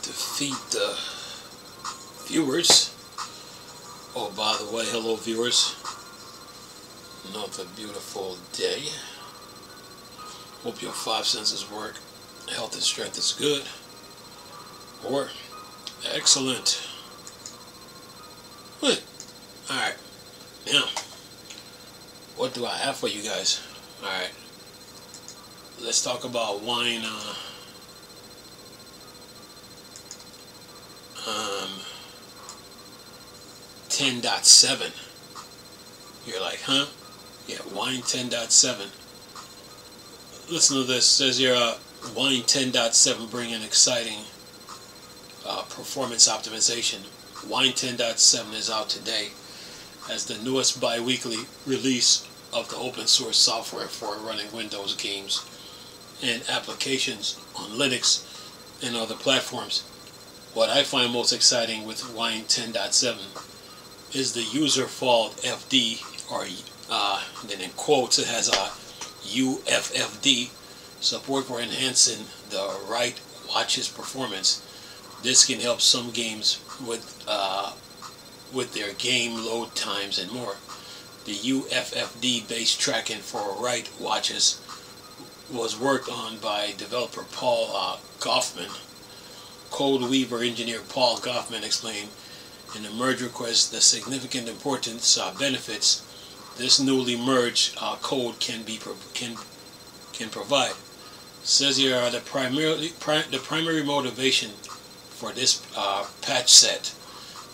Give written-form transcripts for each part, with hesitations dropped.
defeat the viewers. Oh, by the way, hello viewers. Another beautiful day. Hope your five senses work. Health and strength is good. Or excellent. Good. Alright. Now, what do I have for you guys? Alright. Let's talk about wine 10.7. You're like, huh? Yeah, wine 10.7. Listen to this. It says here, wine 10.7 bringing exciting performance optimization. Wine 10.7 is out today as the newest bi-weekly release of the open source software for running Windows games and applications on Linux and other platforms. What I find most exciting with Wine 10.7 is the user fault FD, or then in quotes it has a UFFD, support for enhancing the right watch's performance. This can help some games with their game load times and more. The UFFD based tracking for right watches was worked on by developer Paul Goffman. CodeWeaver engineer Paul Goffman explained in the merge request the significant importance benefits this newly merged code can provide. Says here the primary motivation for this patch set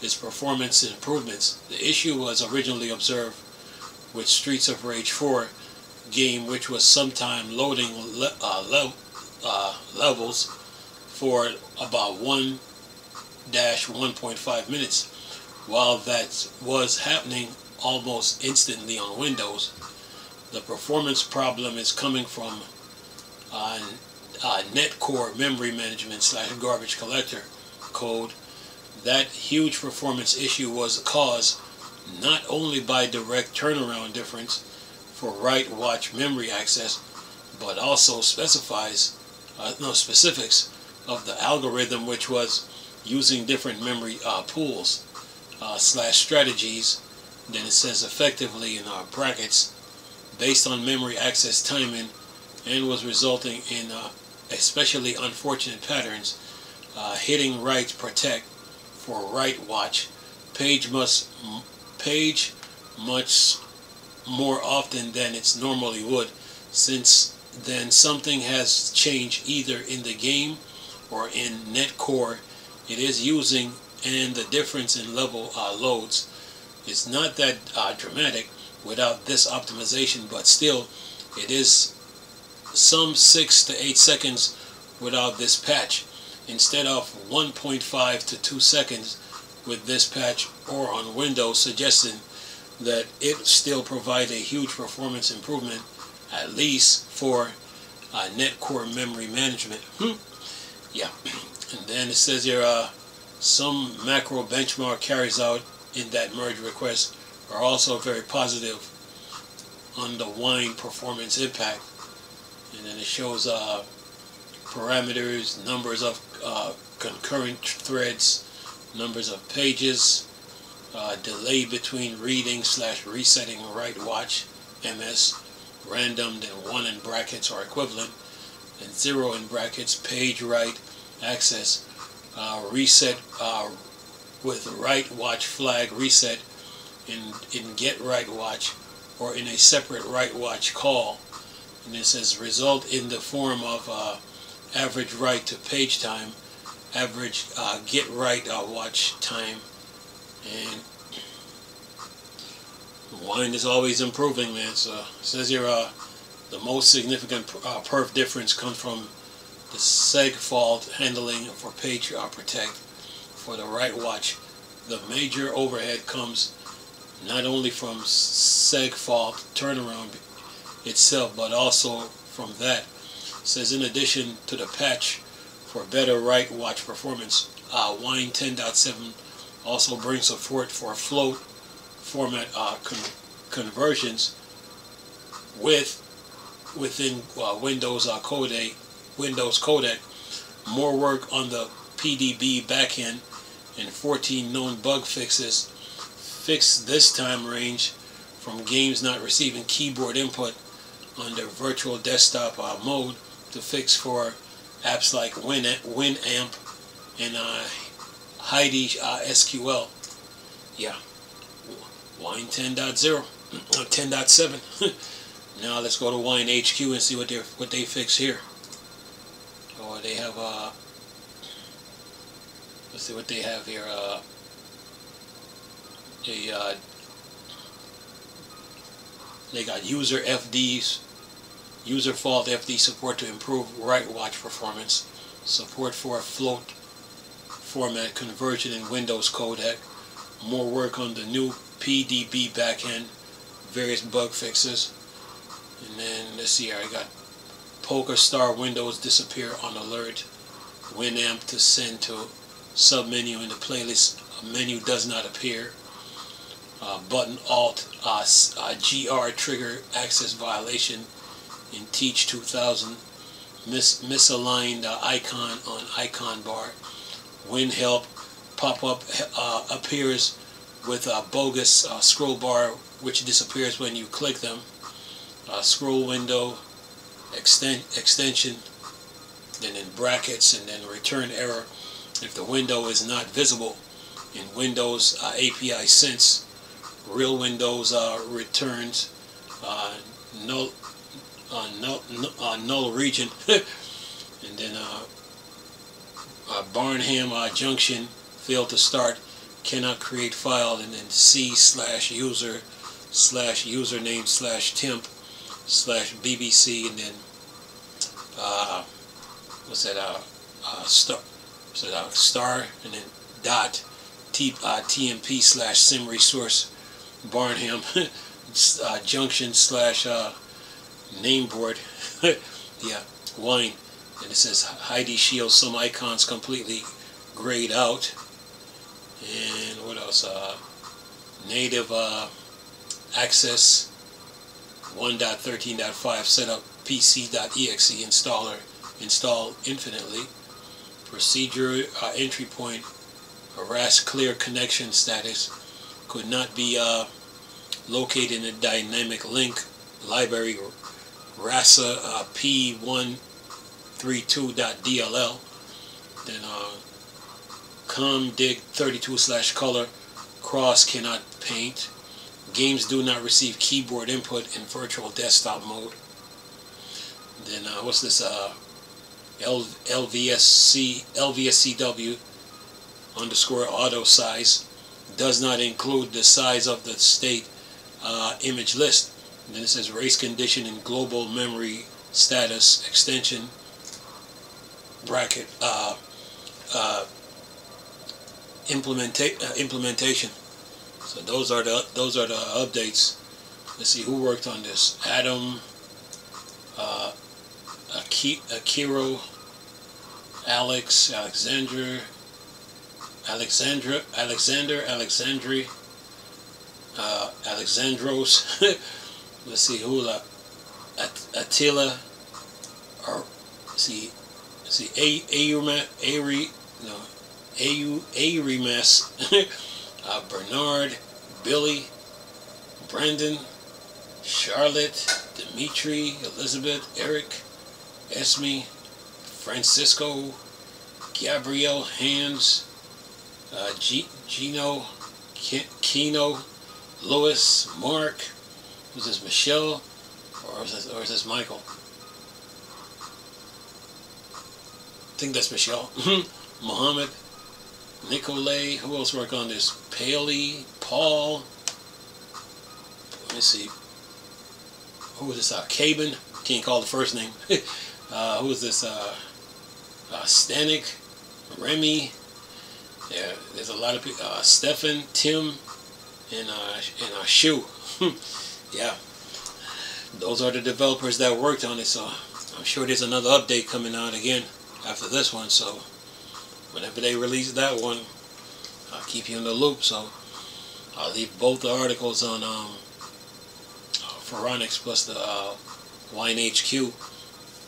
is performance improvements. The issue was originally observed with Streets of Rage 4 game, which was sometime loading levels for about 1-1.5 minutes. While that was happening almost instantly on Windows, the performance problem is coming from netcore memory management / garbage collector code. That huge performance issue was caused not only by direct turnaround difference for write watch memory access, but also specifics of the algorithm, which was using different memory pools / strategies. Then it says effectively in brackets based on memory access timing, and was resulting in especially unfortunate patterns. Hitting write protect for write watch page much more often than it normally would, since then something has changed either in the game or in netcore it is using, and the difference in level loads is not that dramatic without this optimization, but still it is some 6 to 8 seconds without this patch, instead of 1.5 to 2 seconds with this patch, or on Windows, suggesting that it still provides a huge performance improvement, at least for netcore memory management. Yeah. And then it says here some macro benchmark carries out in that merge request are also very positive on the wine performance impact. And then it shows parameters, numbers of concurrent threads, numbers of pages, delay between reading / resetting write watch, MS, random, then 1 in brackets or equivalent, and 0 in brackets page write access, reset with write watch flag reset in get write watch or in a separate write watch call. And it says result in the form of average write to page time, average get write watch time, and wine is always improving, man. So it says here the most significant perf difference comes from the seg fault handling for page protect for the write watch. The major overhead comes not only from seg fault turnaround itself, but also from that. It says in addition to the patch for better write watch performance, Wine 10.7 also brings support for float format conversions within Windows codec. More work on the PDB backend and 14 known bug fixes. Fix this time range from games not receiving keyboard input under virtual desktop mode to fix for apps like Winamp and Heidi SQL. Yeah, Wine 10.0, 10.7. Now let's go to Wine HQ and see what they fix here. Oh, they have let's see what they have here. They got user FDs, user fault FD support to improve write watch performance, support for float format conversion in Windows codec, more work on the new PDB backend, various bug fixes, and then let's see here. I got PokerStar Windows disappear on alert, Winamp to send to submenu in the playlist. A menu does not appear. Button Alt GR trigger access violation in Teach 2000. Misaligned icon on icon bar. WinHelp pop-up appears with a bogus scroll bar which disappears when you click them. Scroll window extension, then in brackets, and then return error if the window is not visible in Windows API Sense. Real Windows returns null region, and then Barnham Junction failed to start, cannot create file, and then C/user/username/temp/BBC, and then what's that? Star, and then dot TMP/sim resource Barnham Junction /nameboard. Yeah, Wine, and it says Heidi Shield. Some icons completely grayed out, and what else? Native access 1.13.5 setup PC.exe install infinitely. Procedure entry point harass clear connection status could not be located in a dynamic link library RASA P132.dll. Then comdig32/color cross cannot paint. Games do not receive keyboard input in virtual desktop mode. Then what's this? LVSCW _ auto size does not include the size of the state image list. And then it says race condition and global memory status extension bracket implementation. So those are the updates. Let's see who worked on this. Adam, Akiro, Alex, Alexandri, Alexandros. Let's see who Attila, or Arimas, Bernard, Billy, Brandon, Charlotte, Dimitri, Elizabeth, Eric, Esme, Francisco, Gabrielle, Hans, Gino, Kino, Louis, Mark. Who's this, Michelle? Or is this Michael? I think that's Michelle. Mohammed, Nicolay. Who else worked on this? Paley, Paul. Let me see. Who is this? Cabin. Can't call the first name. Who is this? Stanek, Remy. Yeah, there's a lot of people. Stefan, Tim, and Shu. Yeah, those are the developers that worked on it. So I'm sure there's another update coming out again after this one. So whenever they release that one, I'll keep you in the loop. So I'll leave both the articles on Phoronix plus the Wine HQ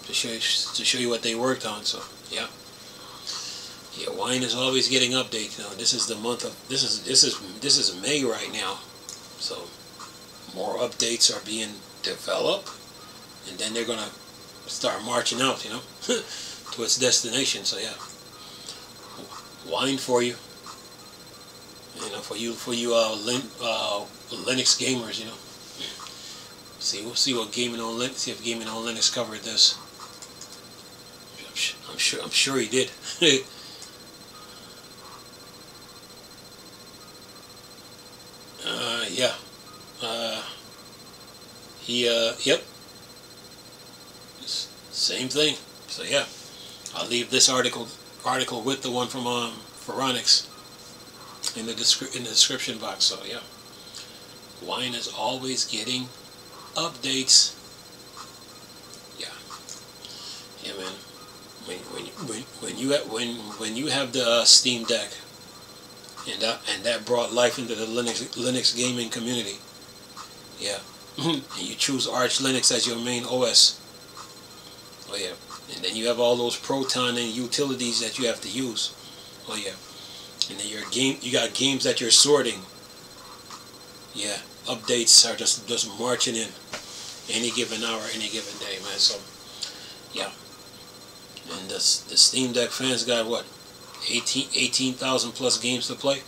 to show you what they worked on. So yeah. Yeah, wine is always getting updates. You know, this is the month of this is May right now, so more updates are being developed, and then they're gonna start marching out, you know, to its destination. So yeah, wine for you, you know, for you Linux gamers, you know. We'll see what Gaming on Linux. See if Gaming on Linux covered this. I'm sure he did. Yeah. Yep. Same thing. So yeah, I'll leave this article with the one from Phoronix in the description box. So yeah, wine is always getting updates. Yeah, yeah, man. When you have the Steam Deck, and that brought life into the Linux gaming community. Yeah, and you choose Arch Linux as your main OS. Oh yeah, and then you have all those Proton and utilities that you have to use. Oh yeah, and then you got games that you're sorting. Yeah, updates are just marching in any given hour, any given day, man. So yeah, and the Steam Deck fans got what, 18,000 plus games to play.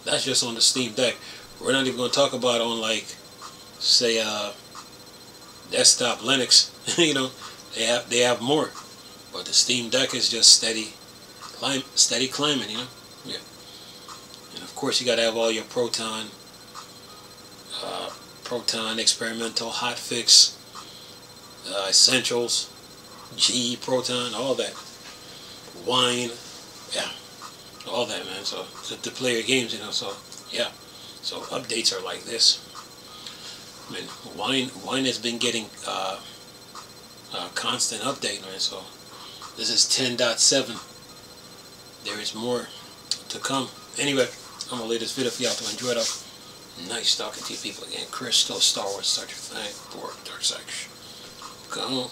That's just on the Steam Deck. We're not even going to talk about on, like, say, desktop Linux. You know, they have more, but the Steam Deck is just steady climbing. You know, yeah. And of course, you got to have all your Proton experimental, hotfix, essentials, GE Proton, all that. Wine, yeah, all that, man. So to play your games, you know. So yeah, so updates are like this. I mean, wine has been getting constant update, man. So this is 10.7. There is more to come. Anyway, I'm gonna lay this video for y'all to enjoy it. Nice talking to you people again. Crystal, Star Wars, Star Trek, thank for Dark Section. Come on,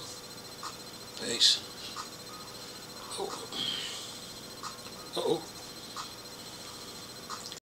peace. Oh. Uh-oh.